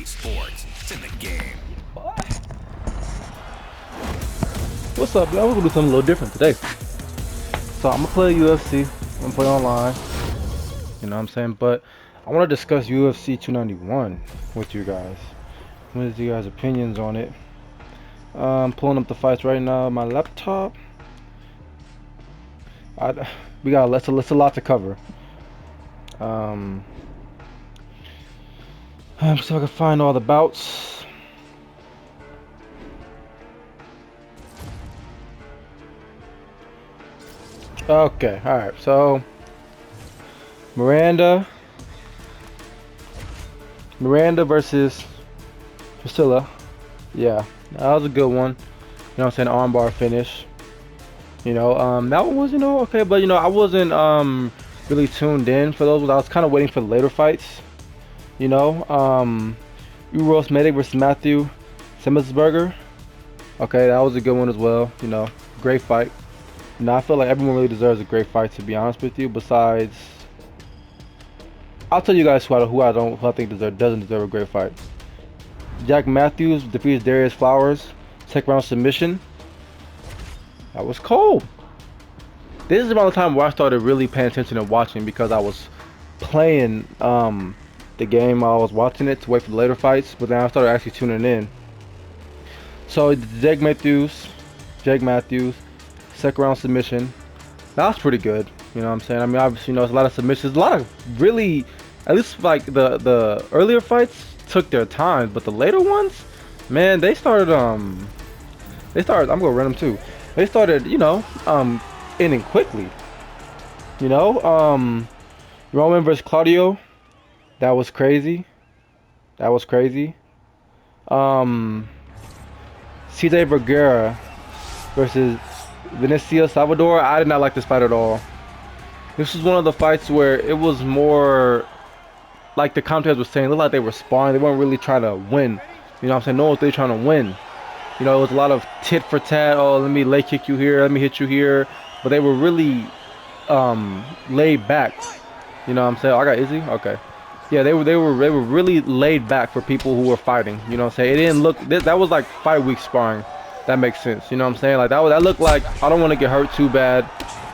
UFC sports. It's in the game. What's up, y'all? We're gonna do something a little different today. So I'm gonna play UFC. I'm gonna play online. You know what I'm saying? But I want to discuss UFC 291 with you guys. What is you guys' opinions on it? I'm pulling up the fights right now on my laptop. We got it's a lot to cover. So I can find all the bouts. Okay, alright, so Miranda versus Priscilla. Yeah, that was a good one. You know what I'm saying? Armbar finish. You know, that one was, okay, but I wasn't really tuned in for those. I was kind of waiting for the later fights. Uros Medic versus Matthew Semelsberger. Okay, that was a good one as well. Great fight. I feel like everyone really deserves a great fight, to be honest with you. Besides, I'll tell you guys who I think doesn't deserve a great fight. Jack Matthews defeats Darius Flowers, second round submission. That was cold. This is around the time where I started really paying attention and watching, because I was playing the game while I was watching it to wait for the later fights, but then I started actually tuning in. So Jack Matthews, second round submission. That was pretty good. You know what I'm saying? I mean, obviously, it's a lot of submissions, a lot of really, at least like the earlier fights took their time, but the later ones, man, they started. I'm gonna run them too. They started, ending quickly. Roman versus Claudio. That was crazy. CJ Vergara versus Vinicio Salvador. I did not like this fight at all. This was one of the fights where it was more like the commentators were saying, it looked like they were sparring. They weren't really trying to win. You know what I'm saying? No one was really trying to win. It was a lot of tit for tat. Oh, let me leg kick you here. Let me hit you here. But they were really laid back. You know what I'm saying? I got Izzy? Okay. Yeah, they were really laid back for people who were fighting. You know what I'm saying? It didn't look, that was like 5 weeks sparring. That makes sense. You know what I'm saying? Like that looked like I don't want to get hurt too bad.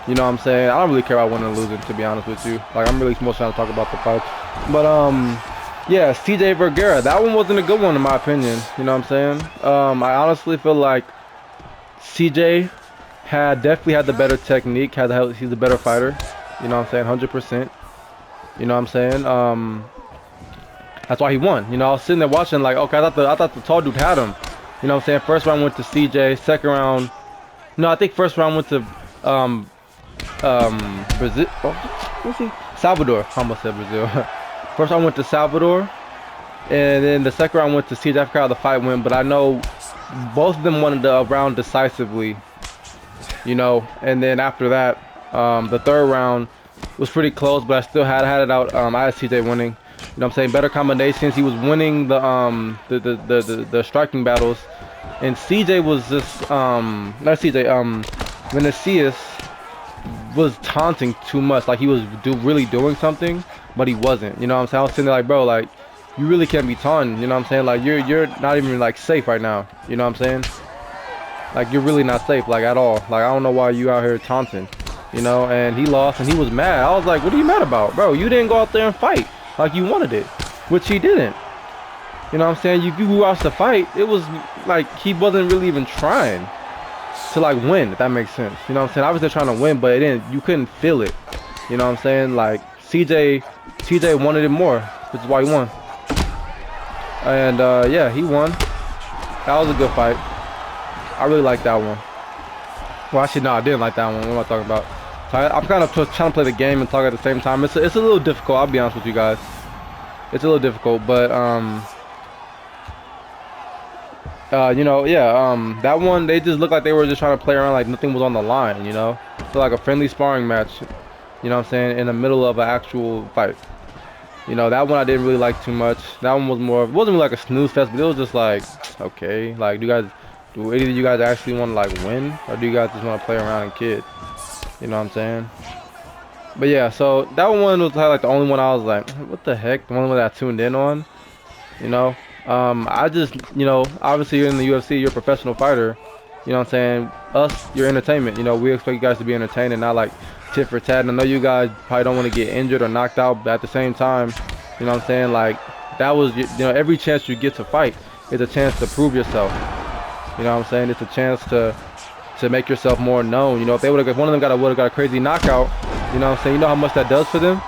You know what I'm saying? I don't really care about winning or losing, to be honest with you. Like, I'm really more trying to talk about the fight. But yeah, CJ Vergara, that one wasn't a good one in my opinion. You know what I'm saying? I honestly feel like CJ definitely had the better technique, he's a better fighter. You know what I'm saying? 100%. You know what I'm saying? That's why he won. I was sitting there watching like, okay, I thought the tall dude had him. You know what I'm saying? First round went to CJ, second round, no, I think first round went to Brazil. Oh, what's he? Salvador. I almost said Brazil. First round went to Salvador, and then the second round went to CJ. I forgot how the fight went, but I know both of them won the round decisively. And then after that, the third round was pretty close, but I still had it out. I had CJ winning. You know what I'm saying? Better combinations. He was winning the striking battles, and CJ was just not CJ. Vinicius was taunting too much. Like, he was really doing something, but he wasn't. You know what I'm saying? I was sitting there like, bro, like, you really can't be taunting. You know what I'm saying? Like, you're not even like safe right now. You know what I'm saying? Like, you're really not safe, like, at all. Like, I don't know why you out here taunting. And he lost, and he was mad. I was like, what are you mad about, bro? You didn't go out there and fight like you wanted it, which he didn't. You know what I'm saying? You watched the fight, it was like he wasn't really even trying to like win, if that makes sense. You know what I'm saying? Obviously trying to win, but you couldn't feel it. You know what I'm saying? Like, CJ wanted it more, which is why he won. And yeah, he won. That was a good fight. I really like that one. Well, actually, no, I didn't like that one. What am I talking about? So I'm kind of trying to play the game and talk at the same time. It's a little difficult, I'll be honest with you guys. It's a little difficult, but yeah, that one, they just looked like they were just trying to play around, like nothing was on the line. So like a friendly sparring match. You know what I'm saying? In the middle of an actual fight. That one I didn't really like too much. That one was more, it wasn't really like a snooze fest, but it was just like, okay, like, do any of you guys actually want to like win, or do you guys just want to play around and kid? You know what I'm saying? But yeah, so that one was like the only one I was like, what the heck? The only one that I tuned in on. I just, obviously you're in the UFC, you're a professional fighter. You know what I'm saying? Us, you're entertainment. We expect you guys to be entertained and not like tit for tat. And I know you guys probably don't want to get injured or knocked out, but at the same time, you know what I'm saying? Like, that was, every chance you get to fight is a chance to prove yourself. You know what I'm saying? It's a chance to make yourself more known. If they if one of them would have got a crazy knockout, you know what I'm saying? You know how much that does for them?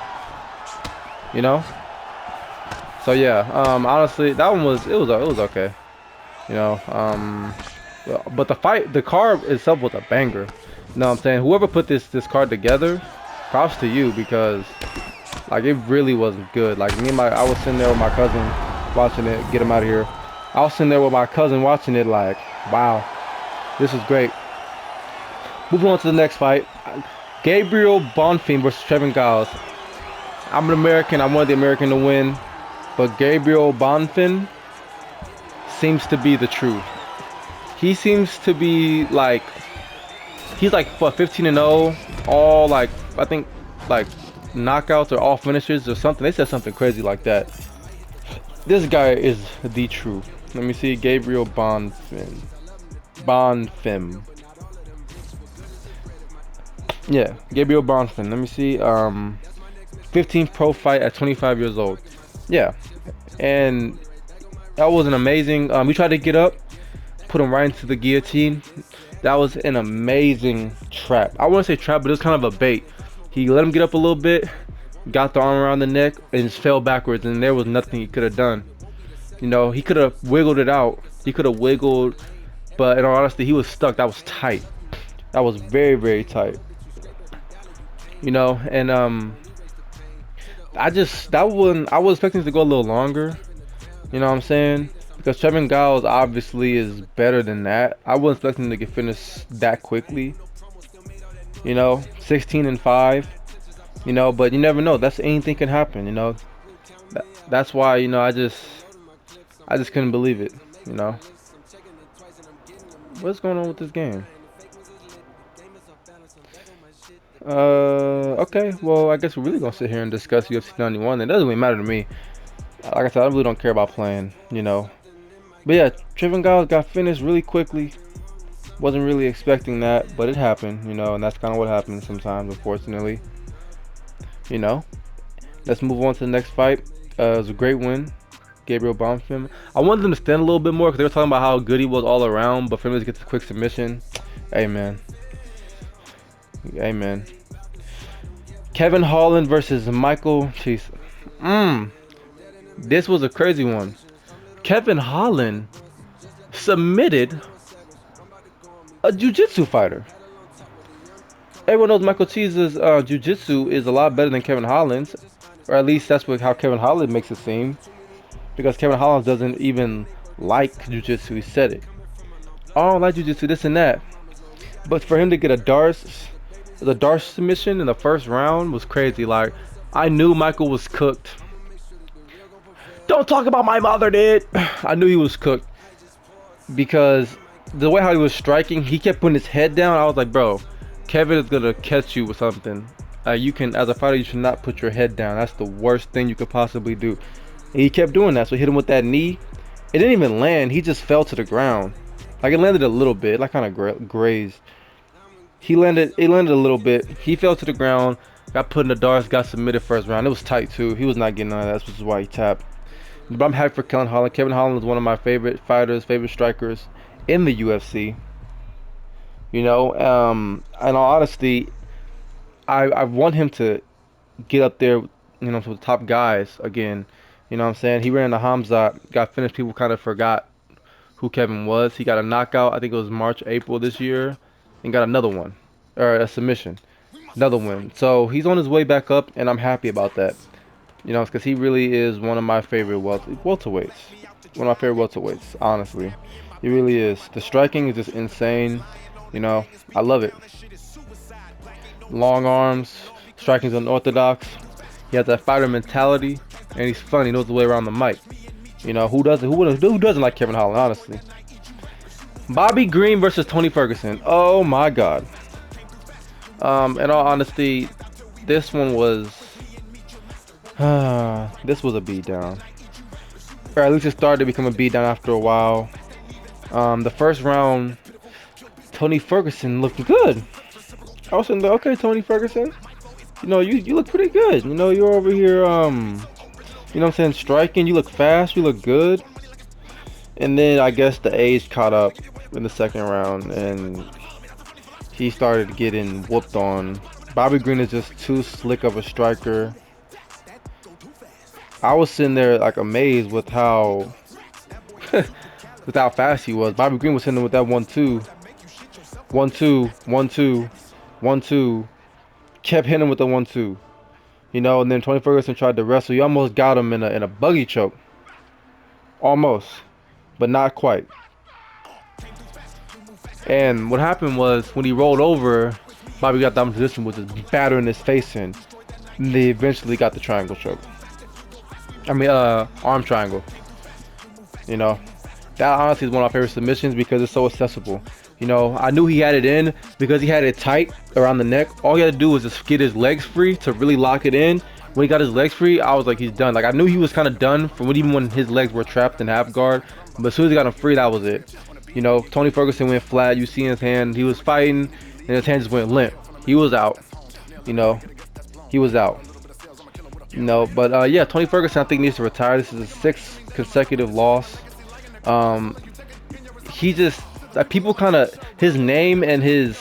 So yeah, honestly, that one was okay. But the card itself was a banger. You know what I'm saying? Whoever put this card together, props to you, because like it really was good. Like I was sitting there with my cousin watching it. Get him out of here. I was sitting there with my cousin watching it, like, wow, this is great. Moving on to the next fight, Gabriel Bonfim versus Trevin Giles. I'm an American. I wanted the American to win, but Gabriel Bonfim seems to be the truth. He seems to be like, he's like what, 15-0, all like, I think like knockouts or all finishes or something. They said something crazy like that. This guy is the truth. Let me see, Gabriel Bonfim. Yeah, Gabriel Bonfim. Let me see. 15th pro fight at 25 years old. Yeah, and that was an amazing. We tried to get up, put him right into the guillotine. That was an amazing trap. I wouldn't say trap, but it was kind of a bait. He let him get up a little bit, got the arm around the neck, and just fell backwards, and there was nothing he could have done. He could have wiggled it out. He could have wiggled, but in all honesty, he was stuck. That was tight. That was very, very tight. And that one, I was expecting it to go a little longer. You know what I'm saying? Because Trevin Giles obviously is better than that. I wasn't expecting him to get finished that quickly. 16-5. But you never know. Anything can happen. That's why I just couldn't believe it. What's going on with this game? Okay, well, I guess we're really gonna sit here and discuss UFC 91. It doesn't really matter to me. Like I said, I really don't care about playing, But yeah, Trevin Giles got finished really quickly. Wasn't really expecting that, but it happened, and that's kind of what happens sometimes, unfortunately. Let's move on to the next fight. It was a great win, Gabriel Bonfim. I wanted them to stand a little bit more because they were talking about how good he was all around, but for him to get the quick submission, amen. Amen. Kevin Holland versus Michael Chiesa. This was a crazy one. Kevin Holland submitted a jiu-jitsu fighter. Everyone knows Michael Chiesa's jiu-jitsu is a lot better than Kevin Holland's, or at least that's how Kevin Holland makes it seem, because Kevin Holland doesn't even like jiu-jitsu. He said it. I don't like jiu-jitsu, this and that. But for him to get a Darce submission in the first round was crazy. Like, I knew Michael was cooked. Don't talk about my mother, dude. I knew he was cooked because the way how he was striking, he kept putting his head down. I was like, bro, Kevin is gonna catch you with something. You can, as a fighter, you should not put your head down. That's the worst thing you could possibly do. And he kept doing that. So he hit him with that knee. It didn't even land. He just fell to the ground. Like, it landed a little bit, like kind of grazed. It landed a little bit. He fell to the ground, got put in the darts, got submitted first round. It was tight too. He was not getting none of that, which is why he tapped. But I'm happy for Kevin Holland. Kevin Holland is one of my favorite fighters, favorite strikers in the UFC. In all honesty, I want him to get up there, to the top guys again. You know what I'm saying? He ran the Hamzat, got finished. People kind of forgot who Kevin was. He got a knockout, I think it was March, April this year, and got another one, or a submission, another win. So he's on his way back up, and I'm happy about that. Because he really is one of my favorite welterweights. One of my favorite welterweights, honestly. He really is. The striking is just insane. I love it. Long arms, striking's unorthodox. He has that fighter mentality, and he's fun. He knows the way around the mic. Who doesn't? Who doesn't like Kevin Holland? Honestly. Bobby Green versus Tony Ferguson. Oh my God. In all honesty, this one was. This was a beatdown. or at least it started to become a beatdown after a while. The first round, Tony Ferguson looked good. I was saying, okay, Tony Ferguson, you know, you look pretty good. You know, you're over here, you know what I'm saying, striking. You look fast. You look good. And then I guess the age caught up in the second round, and he started getting whooped on. Bobby Green is just too slick of a striker. I was sitting there like amazed with how with how fast he was. Bobby Green was hitting with that 1-2, 1-2, 1-2, 1-2, kept hitting with the 1-2. You know, and then Tony Ferguson tried to wrestle. He almost got him in a buggy choke. Almost, but not quite. And what happened was when he rolled over, Bobby got down in position with his battering his face in. And they eventually got the triangle choke. I mean, arm triangle. You know, that honestly is one of my favorite submissions because it's so accessible. You know, I knew he had it in because he had it tight around the neck. All he had to do was just get his legs free to really lock it in. When he got his legs free, I was like, he's done. Like, I knew he was kind of done from even when his legs were trapped in half guard. But as soon as he got him free, that was it. You know, Tony Ferguson went flat. You see in his hand, he was fighting, and his hand just went limp. He was out. You know, he was out. You know, but yeah, Tony Ferguson I think needs to retire. This is his 6th consecutive loss. He just people kind of his name and his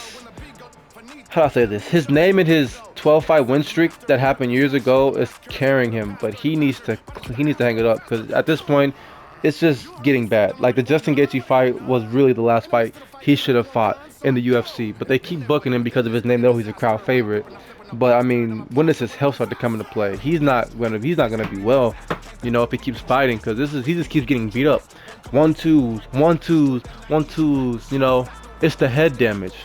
how do I say this? His name and his 12-fight win streak that happened years ago is carrying him, but he needs to hang it up because at this point it's just getting bad. Like the Justin Gaethje fight was really the last fight he should have fought in the UFC, but they keep booking him because of his name. They know he's a crowd favorite. But I mean, when does his health start to come into play? He's not gonna be well, you know, if he keeps fighting because he just keeps getting beat up. 1-2s, 1-2s, 1-2s. You know, it's the head damage,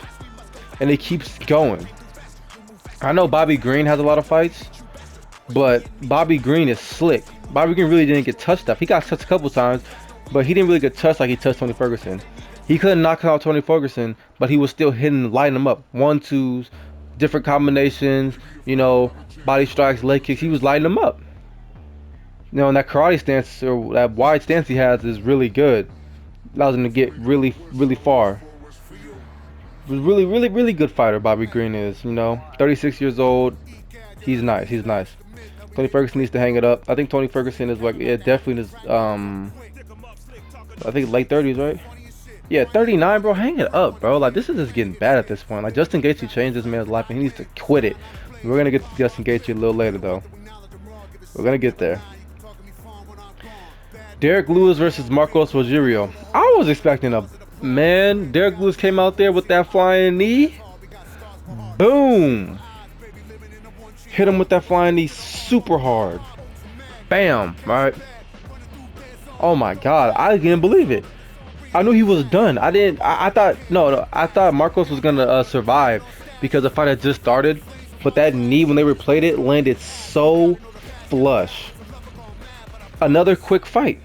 and it keeps going. I know Bobby Green has a lot of fights, but Bobby Green is slick. Bobby Green really didn't get touched up. He got touched a couple times, but he didn't really get touched like he touched Tony Ferguson. He couldn't knock out Tony Ferguson, but he was still hitting, lighting him up. 1-2s. Different combinations, you know, body strikes, leg kicks. He was lighting them up. You know, and that karate stance or that wide stance he has is really good. Allows him to get really, really far. Really, really, really good fighter. Bobby Green is. You know, 36 years old. He's nice. He's nice. Tony Ferguson needs to hang it up. I think Tony Ferguson is like, yeah, definitely is. I think late 30s, right? Yeah, 39, bro. Hang it up, bro. Like, this is just getting bad at this point. Like, Justin Gaethje changed this man's life, and he needs to quit it. We're gonna get to Justin Gaethje a little later, though. We're gonna get there. Derek Lewis versus Marcos Rogerio. I was expecting a man. Derek Lewis came out there with that flying knee. Boom. Hit him with that flying knee super hard. Bam. All right. Oh my God. I didn't believe it. I knew he was done. I thought Marcos was gonna survive because the fight had just started, but that knee when they replayed it landed so flush. Another quick fight.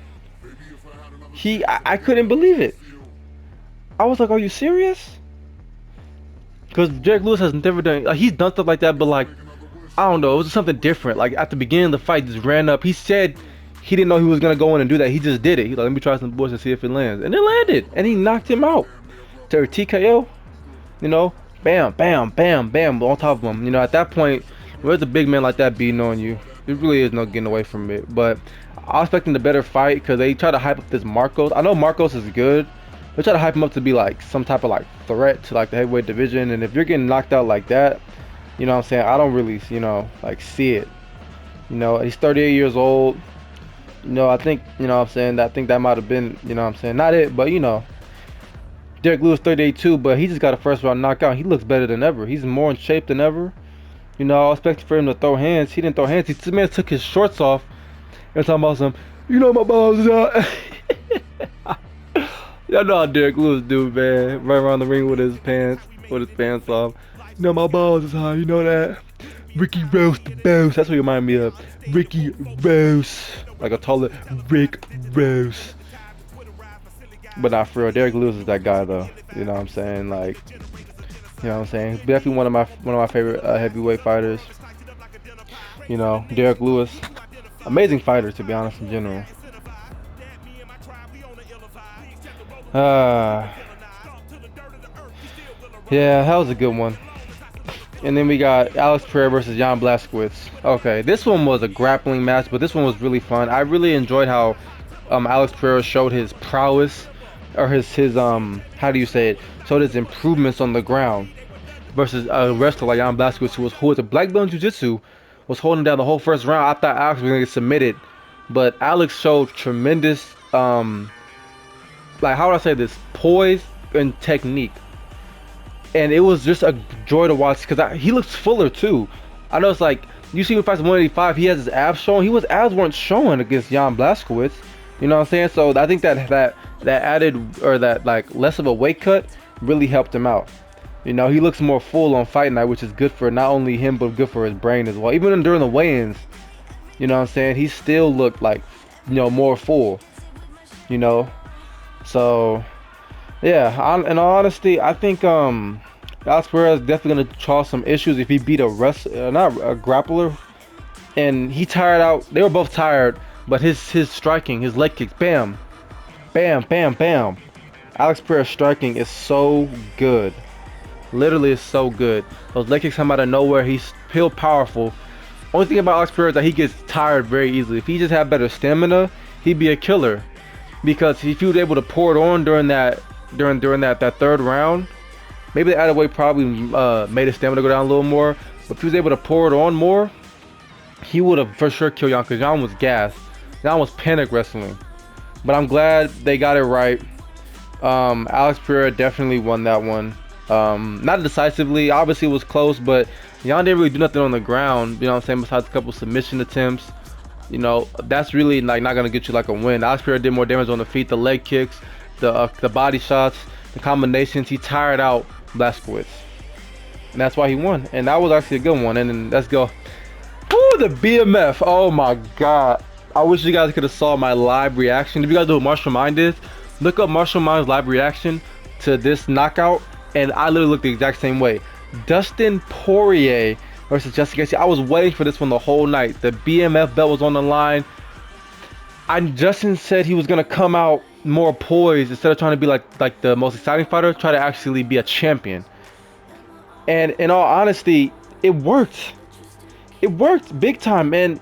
I couldn't believe it. I was like, are you serious? Because Derek Lewis has never done, like, he's done stuff like that, but like, I don't know, it was something different. Like at the beginning of the fight, just ran up. He said he didn't know he was gonna go in and do that. He just did it. He's like, let me try some bullets and see if it lands. And it landed. And he knocked him out. To a TKO. You know, bam, bam, bam, bam, on top of him. You know, at that point, when there's a big man like that beating on you, there really is no getting away from it. But I was expecting the better fight because they try to hype up this Marcos. I know Marcos is good. They try to hype him up to be like some type of like threat to like the heavyweight division. And if you're getting knocked out like that, you know what I'm saying, I don't really, you know, like see it. You know, he's 38 years old. You know, I think, you know what I'm saying, I think that might have been, you know what I'm saying, not it, but, you know, Derek Lewis 38 too, but he just got a first round knockout. He looks better than ever. He's more in shape than ever. You know, I was expecting for him to throw hands. He didn't throw hands. This man took his shorts off and talking about some, you know, my balls is out. Y'all know how Derek Lewis do, man. Right around the ring with his pants off. You know, my balls is high, you know that? Ricky Rose the Boss. That's what you remind me of. Ricky Rose. Like a taller Rick Rose. But not for real. Derek Lewis is that guy though. You know what I'm saying? Like, you know what I'm saying? Definitely one of my favorite heavyweight fighters. You know, Derek Lewis. Amazing fighter, to be honest, in general. Uh, yeah, that was a good one. And then we got Alex Pereira versus Jan Blazkowicz. Okay, this one was a grappling match, but this one was really fun. I really enjoyed how Alex Pereira showed his prowess, or his how do you say it? Showed his improvements on the ground versus a wrestler like Jan Blazkowicz, who was a black belt in jiu-jitsu, was holding down the whole first round. I thought Alex was gonna get submitted, but Alex showed tremendous like, how would I say this, poise and technique. And it was just a joy to watch because he looks fuller too. I know it's like you see him fight 185, he has his abs showing. His abs weren't showing against Jan Blazkowicz. You know what I'm saying? So I think that added, or that like less of a weight cut really helped him out. You know, he looks more full on fight night, which is good for not only him but good for his brain as well. Even during the weigh-ins, you know what I'm saying, he still looked like, you know, more full. You know, so yeah, in all honesty, I think Alex Pereira is definitely gonna cause some issues if he beat not a grappler. And he tired out. They were both tired, but his striking, his leg kicks, bam, bam, bam, bam. Alex Pereira's striking is so good. Literally, is so good. Those leg kicks come out of nowhere. He's still powerful. Only thing about Alex Pereira is that he gets tired very easily. If he just had better stamina, he'd be a killer. Because if he was able to pour it on during that third round, maybe the added weight probably made his stamina go down a little more. But if he was able to pour it on more, he would have for sure killed Jan, because Jan was gassed. Jan was panic wrestling. But I'm glad they got it right. Alex Pereira definitely won that one. Not decisively, obviously it was close, but Jan didn't really do nothing on the ground, you know what I'm saying, besides a couple submission attempts. You know, that's really like not gonna get you like a win. Alex Pereira did more damage on the feet, the leg kicks, the body shots, the combinations. He tired out Blazkowicz, and that's why he won. And that was actually a good one. And then let's go. Ooh, the BMF. Oh my God. I wish you guys could have saw my live reaction. If you guys know who Marshall Mind is, look up Marshall Mind's live reaction to this knockout, and I literally looked the exact same way. Dustin Poirier versus Justin Gaethje. I was waiting for this one the whole night. The BMF belt was on the line. Justin said he was gonna come out more poised instead of trying to be like the most exciting fighter. Try to actually be a champion. And in all honesty, it worked. It worked big time. And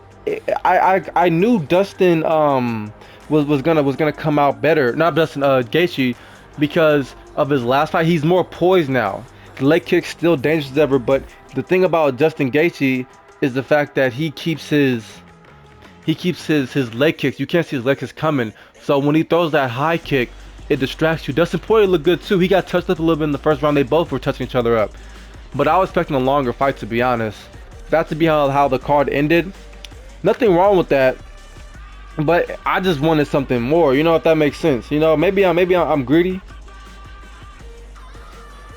I knew Dustin was gonna come out better. Not Dustin, Gaethje, because of his last fight. He's more poised now. The leg kick's still dangerous as ever, but the thing about Justin Gaethje is the fact that he keeps his leg kicks. You can't see his leg kicks coming. So when he throws that high kick, it distracts you. Dustin Poirier looked good too. He got touched up a little bit in the first round. They both were touching each other up. But I was expecting a longer fight, to be honest. That to be how the card ended. Nothing wrong with that. But I just wanted something more. You know, if that makes sense. You know, maybe I'm greedy.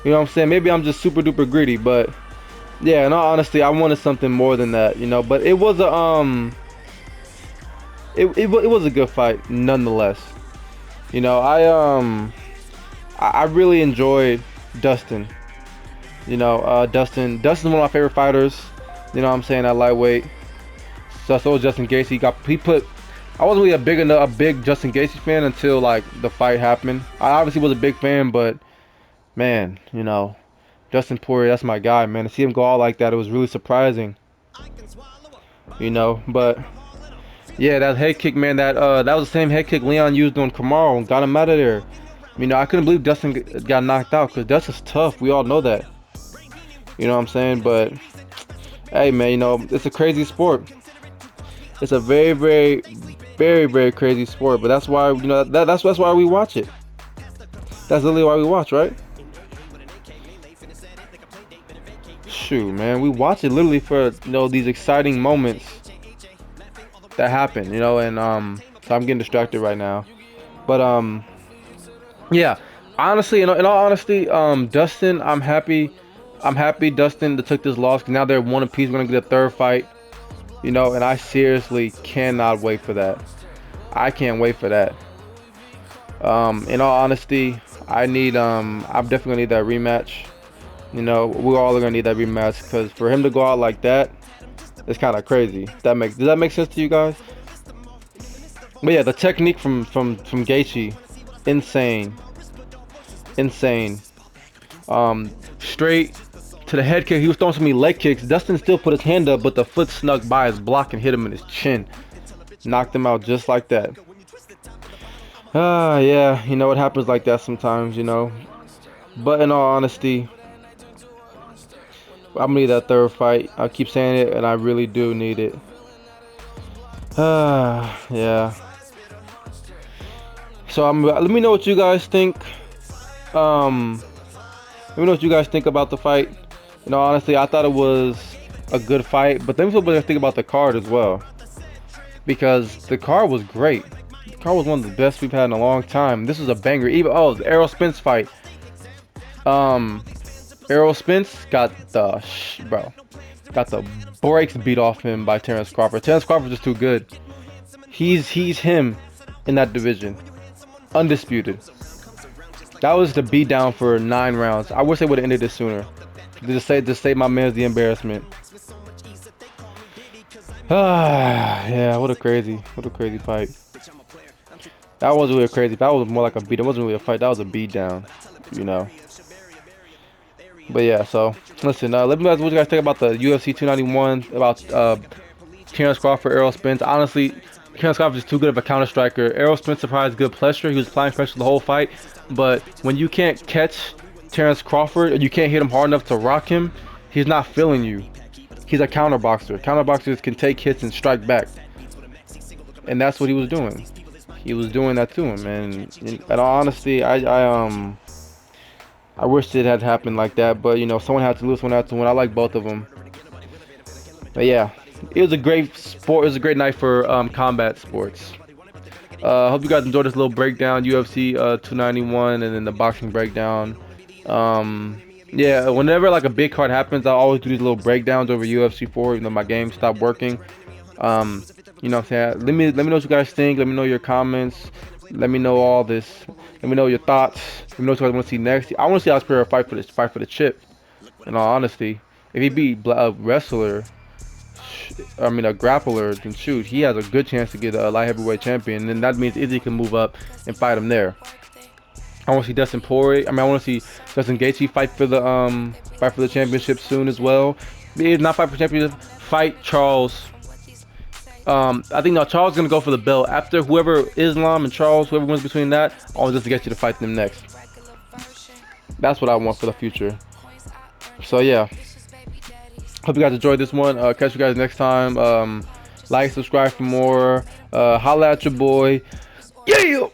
You know what I'm saying? Maybe I'm just super duper greedy, but yeah, in all honesty, I wanted something more than that, you know. But it was a it was a good fight nonetheless. You know, I really enjoyed Dustin. You know, Dustin's one of my favorite fighters. You know what I'm saying, at lightweight. So was Justin Gaethje. I wasn't really a big Justin Gaethje fan until like the fight happened. I obviously was a big fan, but man, you know, Dustin Poirier, that's my guy, man. To see him go out like that, it was really surprising. You know, but yeah, that head kick, man, that was the same head kick Leon used on Kamaru and got him out of there. You know, I couldn't believe Dustin got knocked out, because Dustin's tough. We all know that. You know what I'm saying? But hey, man, you know, it's a crazy sport. It's a very, very, very, very crazy sport. But that's why, you know, that's why we watch it. That's literally why we watch, right? Shoot, man, we watch it literally for, you know, these exciting moments that happen, you know. And so I'm getting distracted right now, but yeah, honestly, in all honesty, Dustin, I'm happy Dustin took this loss, because now they're one apiece. We're gonna get a third fight, you know, and I seriously cannot wait for that. I can't wait for that. In all honesty, I'm definitely gonna need that rematch. You know, we're all gonna need that rematch, because for him to go out like that, it's kind of crazy. Does that make sense to you guys? But yeah, the technique from Gaethje, insane. insane. Straight to the head kick. He was throwing so many leg kicks. Dustin still put his hand up, but the foot snuck by his block and hit him in his chin. Knocked him out just like that. Yeah, you know, it happens like that sometimes, you know. But in all honesty, I'm gonna need that third fight. I keep saying it, and I really do need it. Yeah. So let me know what you guys think. Let me know what you guys think about the fight. You know, honestly, I thought it was a good fight, but let me know what you think about the card as well, because the card was great. The card was one of the best we've had in a long time. This was a banger. Even the Errol Spence fight. Errol Spence got the brakes beat off him by Terence Crawford. Terence Crawford is too good. He's him in that division, undisputed. That was the beat down for 9 rounds. I wish they would have ended it sooner. Just say my man's the embarrassment. Yeah, what a crazy fight. That wasn't really crazy. That was more like a beat. It wasn't really a fight. That was a beat down, you know. But yeah, so listen. Let me know what you guys think about the UFC 291. About Terence Crawford, Errol Spence. Honestly, Terence Crawford is too good of a counter striker. Errol Spence surprised good pressure. He was applying pressure the whole fight. But when you can't catch Terence Crawford and you can't hit him hard enough to rock him, he's not feeling you. He's a counter boxer. Counter boxers can take hits and strike back, and that's what he was doing. He was doing that to him, and in all honesty, I wish it had happened like that, but you know, someone had to lose, someone had to win. I like both of them. But yeah, it was a great sport. It was a great night for combat sports. Hope you guys enjoyed this little breakdown, UFC 291, and then the boxing breakdown. Yeah, whenever like a big card happens, I always do these little breakdowns over UFC 4, even though my game stopped working. You know what I'm saying? Let me know what you guys think. Let me know your comments. Let me know all this. Let me know your thoughts. Let me know what you guys want to see next. I want to see Alex Pereira fight for the chip. In all honesty, if he beat a wrestler, I mean a grappler, then shoot, he has a good chance to get a light heavyweight champion. And then that means Izzy can move up and fight him there. I want to see Dustin Poirier. I want to see Justin Gaethje fight for the championship soon as well. He not fight for championship. Fight Charles. I think now Charles is gonna go for the belt after whoever Islam and Charles, whoever wins between that. I want just to get you to fight them next. That's what I want for the future. So yeah, hope you guys enjoyed this one. Catch you guys next time. Like, subscribe for more. Holla at your boy. Yeah.